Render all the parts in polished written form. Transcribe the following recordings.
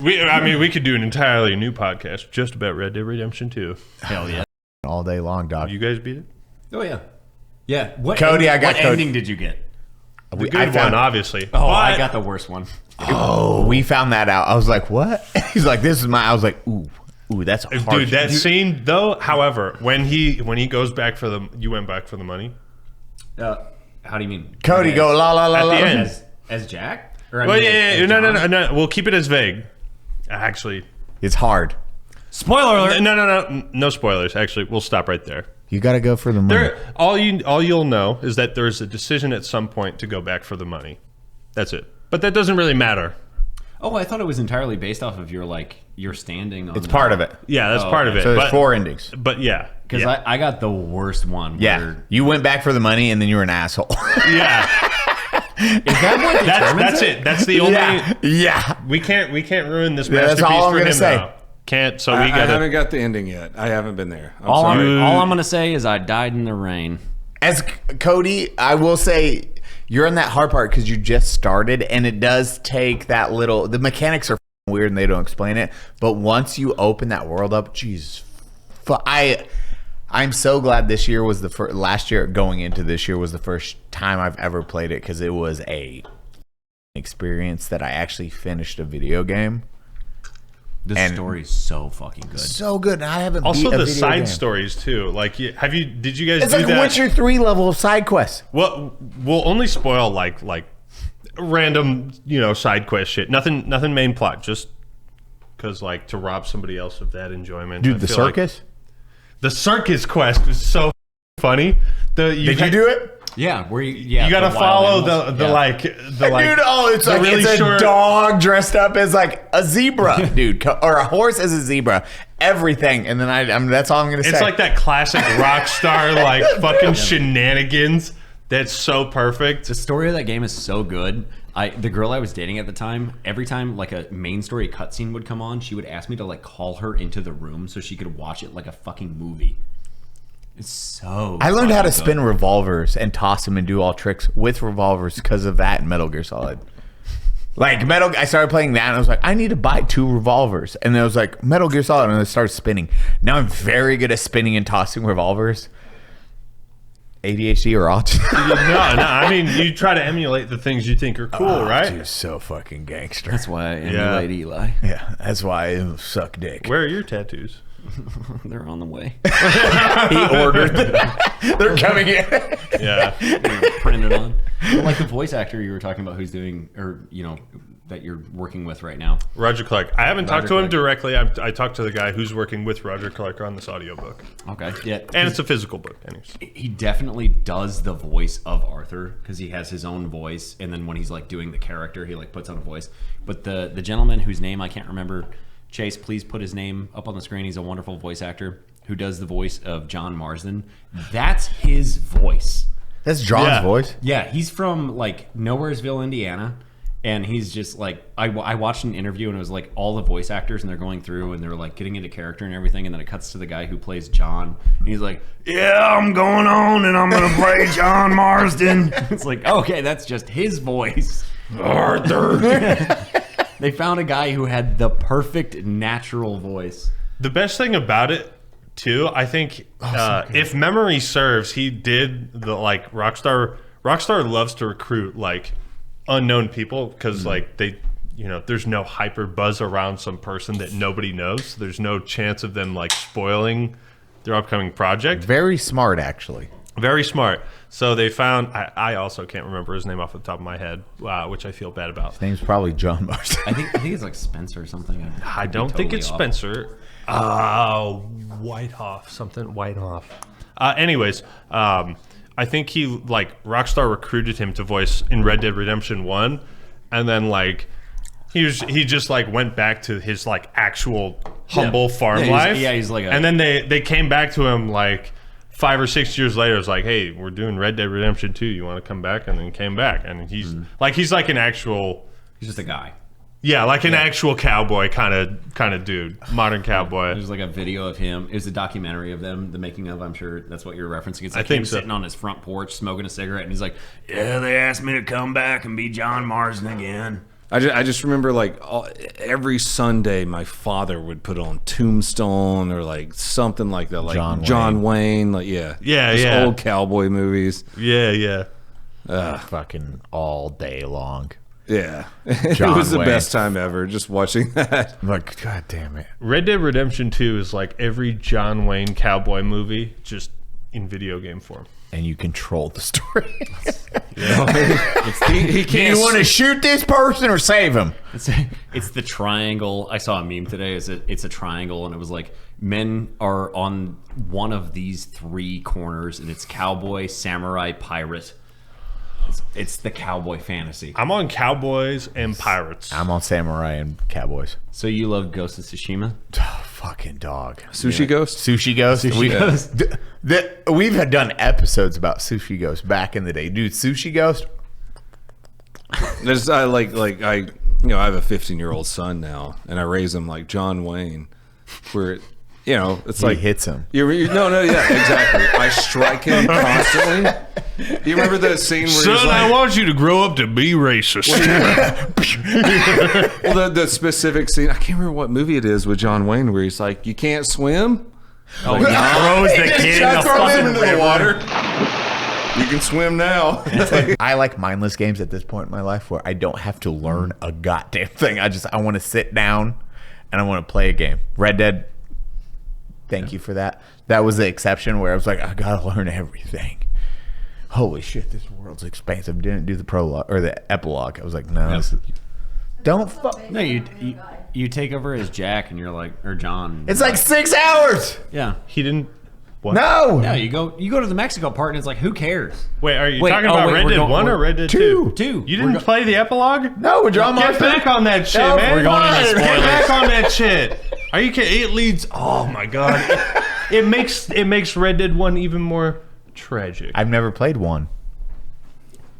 We could do an entirely new podcast just about Red Dead Redemption 2. Hell yeah. All day long, dog. You guys beat it? Oh, yeah. Yeah. What Cody, ending, I got what Cody. ending did you get? The good one, obviously. Oh, I got the worst one. Oh, we found that out. I was like, what? He's like, this is my... I was like, ooh, that's a hard... Dude, that scene, though, however, when he goes back for the... You went back for the money? How do you mean? Cody, go la la la At la. the end. As Jack? Or, Well, yeah. No. We'll keep it as vague. Actually... It's hard. Spoiler alert! No spoilers. Actually, we'll stop right there. You got to go for the money. All you'll know is that there's a decision at some point to go back for the money. That's it. But that doesn't really matter. Oh, I thought it was entirely based off of your standing on It's part of it. Yeah, that's part of it. So there's 4 endings. But yeah. Because I got the worst one. Yeah. You went back for the money and then you were an asshole. Yeah. Is that what That's it. That's the only... Yeah. We can't ruin this that's masterpiece all I'm for gonna him say. now. Can't, so I we gotta... haven't got the ending yet. I haven't been there. All sorry. I'm going to say is I died in the rain. As Cody, I will say you're in that hard part because you just started, and it does take that little... The mechanics are weird and they don't explain it, but once you open that world up, Jesus, I'm so glad this year was the first... Last year, going into this year, was the first time I've ever played it because it was a experience that I actually finished a video game. The story is so fucking good. So good. I haven't Also, beat a the video side game. stories, too. Like, did you guys It's do like that? Witcher 3 level of side quests. Well, we'll only spoil, like random, side quest shit. Nothing main plot. Just because, to rob somebody else of that enjoyment. Dude, I the feel circus? The circus quest was so funny. Did you do it? Yeah, You gotta follow the Dude, it's like really it's a short dog dressed up as like a zebra, dude, or a horse as a zebra. Everything, and then that's all I'm gonna say. It's like that classic Rockstar fucking shenanigans. That's so perfect. The story of that game is so good. The girl I was dating at the time, every time a main story cutscene would come on, she would ask me to call her into the room so she could watch it like a fucking movie. It's so... I learned how to spin revolvers and toss them and do all tricks with revolvers because of that in Metal Gear Solid. I started playing that and I was like, I need to buy 2 revolvers. And then I was like, Metal Gear Solid, and I started spinning. Now I'm very good at spinning and tossing revolvers. ADHD or autism? No. I mean, you try to emulate the things you think are cool, right? Dude, so fucking gangster. That's why I emulate Eli. Yeah, that's why I suck dick. Where are your tattoos? They're on the way. He ordered them. They're coming in. Yeah. Printed on. Well, like the voice actor you were talking about who's doing, or, that you're working with right now. Roger Clark. I haven't talked to him directly. I talked to the guy who's working with Roger Clark on this audiobook. Okay. Yeah. And it's a physical book. Anyways. He definitely does the voice of Arthur because he has his own voice, and then when he's doing the character, he puts on a voice. But the gentleman whose name I can't remember, Chase, please put his name up on the screen. He's a wonderful voice actor who does the voice of John Marston. That's his voice. That's John's voice? Yeah, he's from Nowheresville, Indiana. And he's just I watched an interview and it was all the voice actors and they're going through and they're getting into character and everything. And then it cuts to the guy who plays John. And he's like, yeah, I'm going on and I'm going to play John Marston. It's okay, that's just his voice. Arthur. They found a guy who had the perfect natural voice. The best thing about it, too, I think, if memory serves, he did the Rockstar. Rockstar loves to recruit unknown people because they, there's no hyper buzz around some person that nobody knows. There's no chance of them spoiling their upcoming project. Very smart, actually. Very smart. So they found, I also can't remember his name off the top of my head, which I feel bad about. His name's probably John Marston. I think it's Spencer or something. I don't think it's Spencer. Whitehoff, something Whitehoff. Anyways, I think he Rockstar recruited him to voice in Red Dead Redemption 1, and then he just went back to his actual humble farm life. He's and then they came back to him 5 or 6 years later. It's hey, we're doing Red Dead Redemption 2. You want to come back? And then came back, and he's he's an actual. He's just a guy. Yeah, an actual cowboy kind of dude, modern cowboy. There's a video of him. It was a documentary of them, the making of. I'm sure that's what you're referencing. It's I think him sitting on his front porch smoking a cigarette, and he's yeah, they asked me to come back and be John Marston again. I just remember like every Sunday my father would put on Tombstone or like something like that, like John Wayne, like yeah, old cowboy movies. Yeah. Fucking all day long. Yeah, it was the best time ever just watching that. I'm like, God damn it. Red Dead Redemption 2 is like every John Wayne cowboy movie, just in video game form. And you control the story. He Do you want to shoot this person or save him? It's the triangle. I saw a meme today. It's a triangle, and it was like men are on one of these three corners, and it's cowboy, samurai, pirate. It's the cowboy fantasy. I'm on cowboys and pirates. I'm on samurai and cowboys. So you love Ghost of Tsushima? Oh, fucking dog. Sushi Ghost? Sushi Ghost. Sushi Ghost. We've had done episodes about Sushi Ghost back in the day. Dude, Sushi Ghost. I have a 15-year-old son now, and I raise him like John Wayne, where it's like hits him. Yeah, exactly. I strike him constantly. You remember the scene where Son, he's like, I want you to grow up to be racist. well, the specific scene, I can't remember what movie it is with John Wayne, where he's like, you can't swim? Oh, no. Throws the kid in the fucking into the water. You can swim now. I like mindless games at this point in my life where I don't have to learn a goddamn thing. I want to sit down and I want to play a game. Red Dead, thank you for that. That was the exception where I was like, I gotta learn everything. Holy shit, this world's expansive. Didn't do the prologue or the epilogue. I was like, no, don't fuck. No, you take over as Jack, and you're like, or John. It's like 6 hours. Yeah. He didn't. What? No. Yeah, you go to the Mexico part, and it's like, who cares? Wait, are you talking about Red Dead 1 or Red Dead 2? 2. You didn't play the epilogue? No, we're John Get Marston. back on that shit, No, man. we're going into Get spoilers. back on that shit. Are you kidding? It leads. Oh my god. It makes Red Dead 1 even more tragic. I've never played one.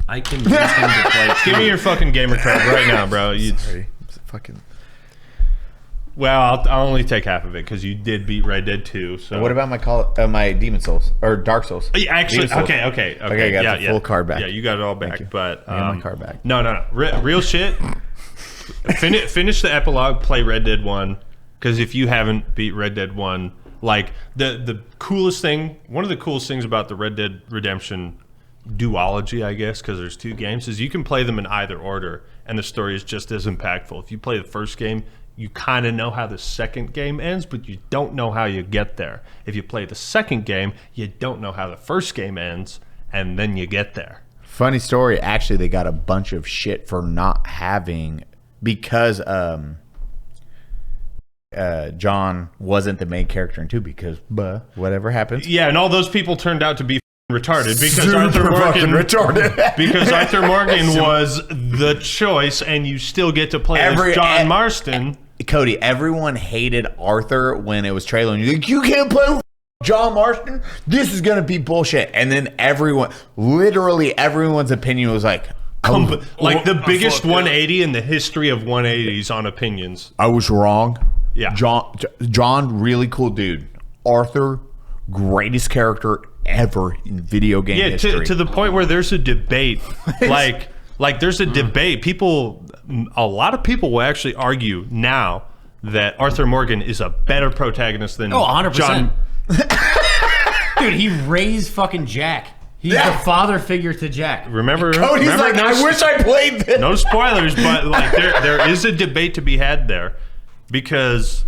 I can use him to play. Give me your fucking gamer card right now, bro. Sorry. Fucking. Well, I'll only take half of it because you did beat Red Dead 2. So What about my Demon Souls or Dark Souls? Actually, Demon Souls. okay. I got the full card back. Yeah, you got it all back. you. But I got my card back. No. Real shit. Finish the epilogue. Play Red Dead 1 because if you haven't beat Red Dead 1, like the coolest thing, one of the coolest things about the Red Dead Redemption duology, I guess, because there's two games, is you can play them in either order, and the story is just as impactful. If you play the first game, you kind of know how the second game ends, but you don't know how you get there. If you play the second game, you don't know how the first game ends, and then you get there. Funny story. Actually, they got a bunch of shit for not having because John wasn't the main character in 2 because whatever happens. Yeah, and all those people turned out to be retarded because Super Arthur fucking Morgan retarded. because Arthur Morgan was the choice, and you still get to play as John Marston. Cody, everyone hated Arthur when it was trailer, and you're like, you can't play with John Marston? This is gonna be bullshit. And then literally everyone's opinion was like, Like the biggest 180 in the history of 180s on opinions. I was wrong. Yeah. John, really cool dude. Arthur, greatest character ever in video game history. To the point where there's a debate. like there's a debate. A lot of people will actually argue now that Arthur Morgan is a better protagonist than 100%. John. Dude, he raised fucking Jack. He's the father figure to Jack. Remember? Cody's like, I wish I played this. No spoilers, but like there is a debate to be had there because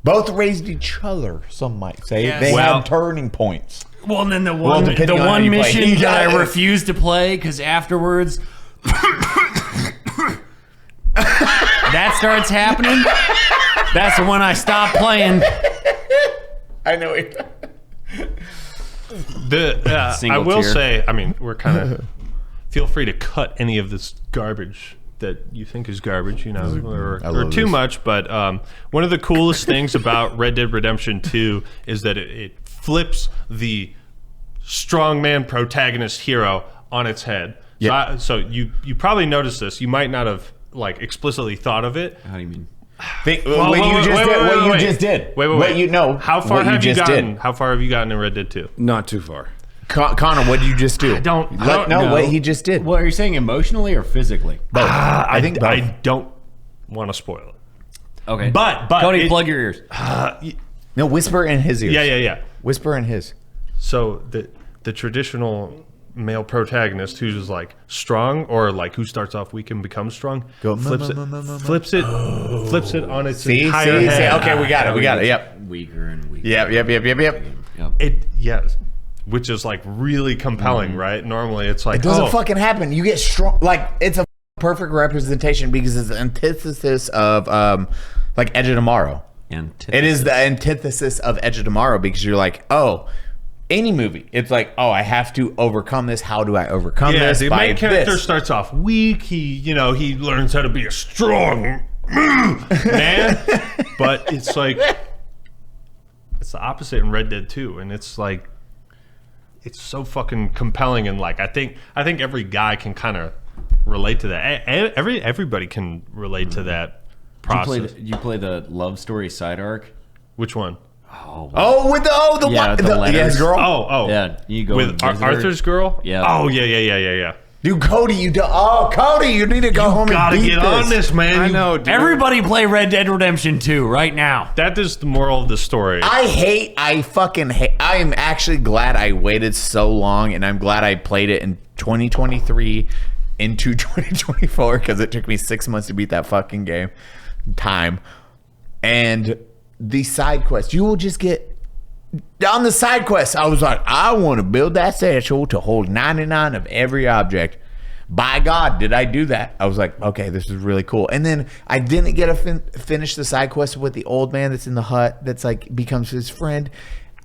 both raised each other, some might say. Yes. They Well- had turning points. Well, and then the one depending on how you play. mission that I refused to play because afterwards that starts happening. That's the one I stopped playing. I know it. I will tier. say, I mean, we're kind of feel free to cut any of this garbage that you think is garbage, or too this. much. But one of the coolest things about Red Dead Redemption 2 is that it flips the strongman protagonist hero on its head. Yep. So you probably noticed this. You might not have like explicitly thought of it. How do you mean? What you just did. Wait. What you know. How far what have you just gotten? did. How far have you gotten in Red Dead 2? Not too far. Connor, what did you just do? I don't know know what he just did. What are you saying, emotionally or physically? Both. I think I both. don't want to spoil it. Okay. But Cody, plug your ears. No, whisper in his ears. Yeah. Whisper in his. So the traditional male protagonist who's just like strong, or like who starts off weak and becomes strong, flips it on its entire head. Okay, we got it. Yep. Weaker and weaker. Yep. Yes, which is like really compelling, right? Normally it's like, It doesn't fucking happen. You get strong. Like, it's a perfect representation because it's the antithesis of like Edge of Tomorrow. It is the antithesis of Edge of Tomorrow because you're like, oh, any movie, it's like, oh, I have to overcome this. How do I overcome this? The main character starts off weak. He learns how to be a strong man, but it's like it's the opposite in Red Dead 2, and it's like it's so fucking compelling, and like I think every guy can kind of relate to that. Everybody can relate to that process. You play the love story side arc? Which one? with the letters. girl. Oh, Yeah, you go with Arthur's girl. Yeah. Oh yeah. Dude, Cody, Cody, you need to go home and Gotta beat get on this, man. I know, dude. Everybody play Red Dead Redemption 2 right now. That is the moral of the story. I fucking hate. I am actually glad I waited so long, and I'm glad I played it in 2023 into 2024 because it took me 6 months to beat that fucking game. And the side quest, you will just get on the side quest. I was like, I want to build that satchel to hold 99 of every object. By God, did I do that? I was like, okay, this is really cool. And then I didn't get to finish the side quest with the old man that's in the hut that's like becomes his friend.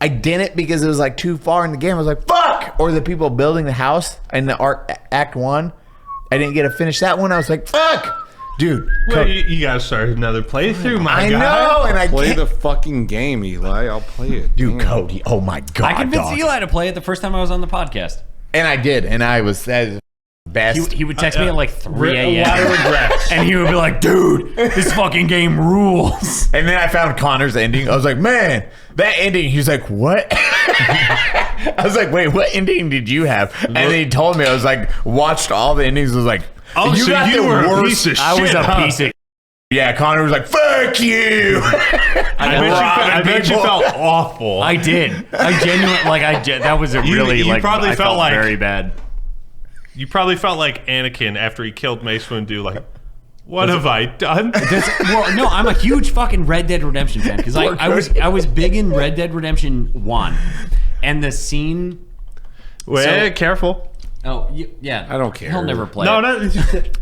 I didn't because it was like too far in the game. I was like, fuck! Or the people building the house in the Act 1. I didn't get to finish that one. I was like, fuck! Dude, well, you gotta start another playthrough, my guy. I know, and I Play can't. the fucking game, Eli. I'll play it. Dude, Damn. Cody, oh my God, I convinced dog. Eli to play it the first time I was on the podcast. And I did, and I was that best. He would text me at like 3 A lot of a.m. regrets. and he would be like, dude, this fucking game rules. And then I found Connor's ending. I was like, man, that ending. He was like, what? I was like, wait, what ending did you have? And then he told me. I was like, watched all the endings. I was like, Oh, you so got you the were a worst. piece of shit. I was a huh? piece of. Yeah, Connor was like, fuck you. I bet you felt awful. I did. I genuinely that was a really you like. probably I felt like- very bad. You probably felt like Anakin after he killed Mace Windu. Like, what have I done? Well, no, I'm a huge fucking Red Dead Redemption fan because I was big in Red Dead Redemption 1, and the scene. Wait, careful. Oh yeah, I don't care. He'll never play. No, it.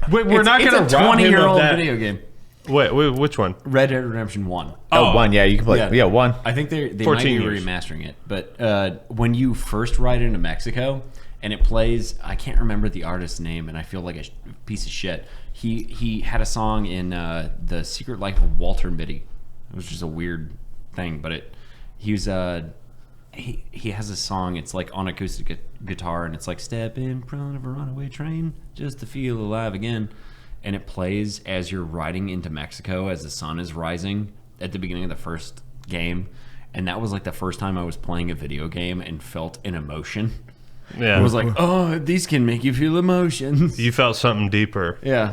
no, we're not It's gonna a rob him of 20-year-old that. video game. Wait, which one? Red Dead Redemption 1. Oh, one. Yeah, you can play. Yeah, one. I think they might 14 be years. remastering it. But when you first ride into Mexico and it plays, I can't remember the artist's name, and I feel like a piece of shit. He had a song in The Secret Life of Walter Mitty. It was just a weird thing, but he has a song. It's like on acoustic guitar, and it's like step in front of a runaway train just to feel alive again. And it plays as you're riding into Mexico as the sun is rising at the beginning of the first game. And that was like the first time I was playing a video game and felt an emotion. Yeah, I was like, oh, these can make you feel emotions. you felt something deeper. Yeah.